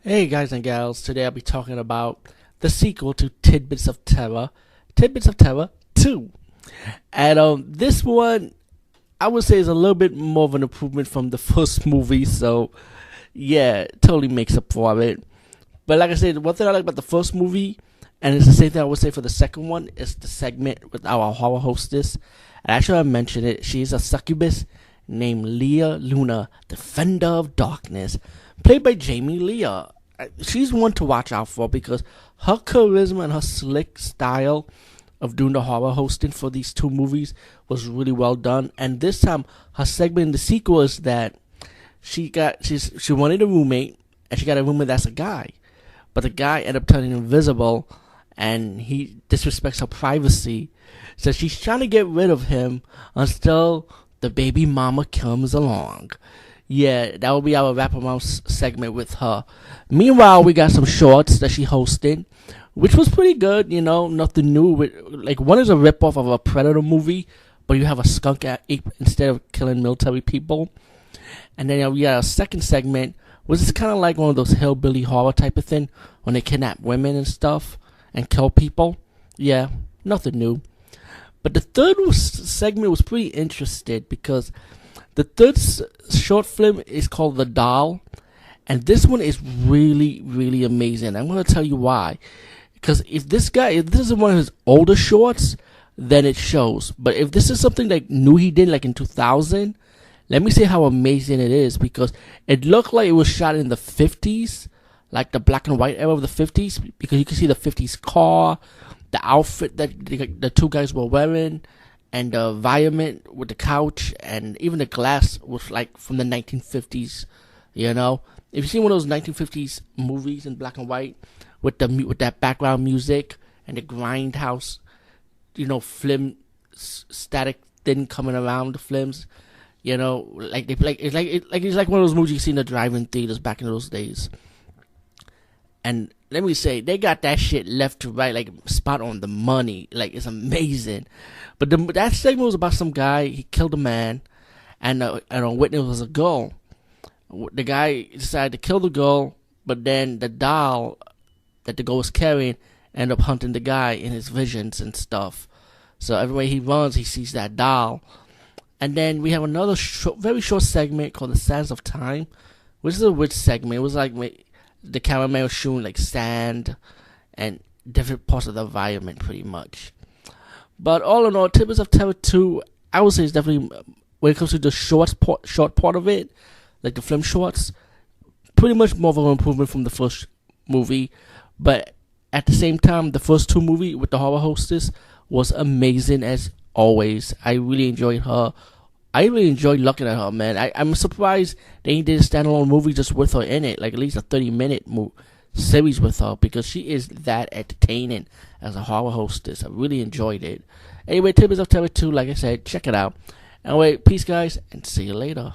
Hey guys and gals, today I'll be talking about the sequel to Tidbits of Terror, Tidbits of Terror 2. And this one, I would say, is a little bit more of an improvement from the first movie, so yeah, it totally makes up for it. But like I said, one thing I like about the first movie, and it's the same thing I would say for the second one, is the segment with our horror hostess. And actually, I mentioned it, she's a succubus named LeiLuna, Defender of Darkness, played by Jamie Lee. She's one to watch out for because her charisma and her slick style of doing the horror hosting for these two movies was really well done. And this time, her segment in the sequel is that she wanted a roommate, and she got a roommate that's a guy, but the guy ended up turning invisible, and he disrespects her privacy. So she's trying to get rid of him until the baby mama comes along. Yeah, that will be our wraparound segment with her. Meanwhile, we got some shorts that she hosted, which was pretty good. You know, nothing new. Like, one is a ripoff of a Predator movie, but you have a skunk ape instead of killing military people. And then we got a second segment, which is kind of like one of those hillbilly horror type of thing, when they kidnap women and stuff and kill people. Yeah, nothing new. But the third segment was pretty interesting because the third short film is called The Doll, and this one is really, really amazing. I'm going to tell you why. Because if this is one of his older shorts, then it shows. But if this is something like new he did like in 2000, let me say how amazing it is, because it looked like it was shot in the 50s, like the black and white era of the 50s, because you can see the 50s car, the outfit that the two guys were wearing, and the environment with the couch, and even the glass was like from the 1950s. You know, if you see one of those 1950s movies in black and white with that background music and the grindhouse, you know, film static thing coming around the films, you know, like they play, it's like one of those movies you see in the drive-in theaters back in those days. And let me say, they got that shit left to right, like spot on the money. Like, it's amazing. But that segment was about some guy, he killed a man, and a witness was a girl. The guy decided to kill the girl, but then the doll that the girl was carrying ended up hunting the guy in his visions and stuff. So everywhere he runs, he sees that doll. And then we have another very short segment called The Sands of Time, which is a weird segment. It was like the cameraman was showing like sand and different parts of the environment, pretty much. But all in all, Tidbits of Terror 2, I would say, is definitely, when it comes to the short part of it, like the film shorts, pretty much more of an improvement from the first movie. But at the same time, the first two movie with the horror hostess was amazing as always. I really enjoyed her. I really enjoyed looking at her, man. I'm surprised they did a standalone movie just with her in it, like at least a 30-minute series with her, because she is that entertaining as a horror hostess. I really enjoyed it. Anyway, Tidbits of Terror 2, like I said, check it out. Anyway, peace, guys, and see you later.